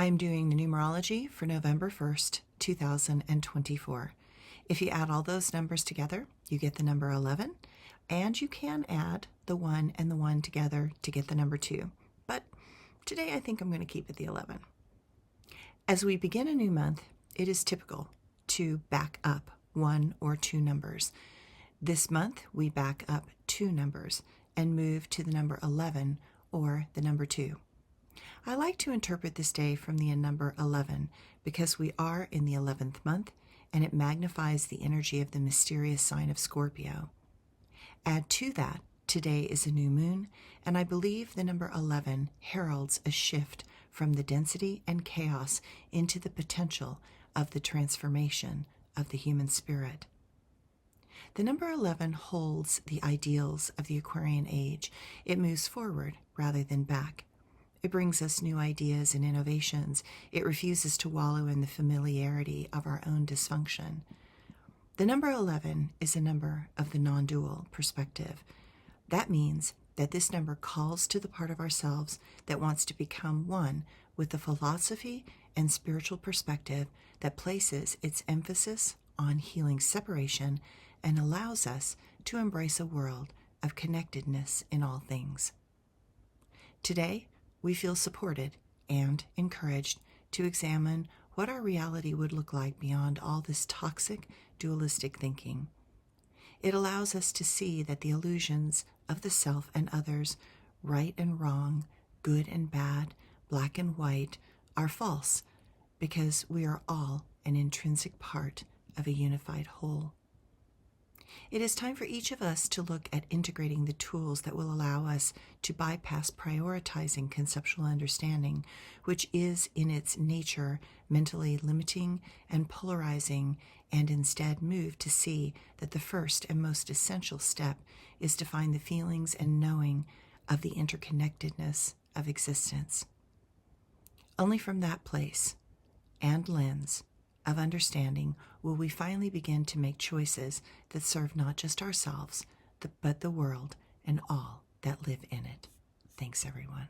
I'm doing the numerology for November 1st, 2024. If you add all those numbers together, you get the number 11, and you can add the 1 and the 1 together to get the number 2. But today I think I'm going to keep it the 11. As we begin a new month, it is typical to back up 1 or 2 numbers. This month, we back up 2 numbers and move to the number 11 or the number 2. I like to interpret this day from the number 11 because we are in the 11th month and it magnifies the energy of the mysterious sign of Scorpio. Add to that, today is a new moon, and I believe the number 11 heralds a shift from the density and chaos into the potential of the transformation of the human spirit. The number 11 holds the ideals of the Aquarian age. It moves forward rather than back. It brings us new ideas and innovations. It refuses to wallow in the familiarity of our own dysfunction. The number 11 is a number of the non-dual perspective. That means that this number calls to the part of ourselves that wants to become one with the philosophy and spiritual perspective that places its emphasis on healing separation and allows us to embrace a world of connectedness in all things. Today, we feel supported and encouraged to examine what our reality would look like beyond all this toxic, dualistic thinking. It allows us to see that the illusions of the self and others, right and wrong, good and bad, black and white, are false because we are all an intrinsic part of a unified whole. It is time for each of us to look at integrating the tools that will allow us to bypass prioritizing conceptual understanding, which is in its nature mentally limiting and polarizing, and instead move to see that the first and most essential step is to find the feelings and knowing of the interconnectedness of existence. Only from that place and lens of understanding will we finally begin to make choices that serve not just ourselves, but the world and all that live in it. Thanks, everyone.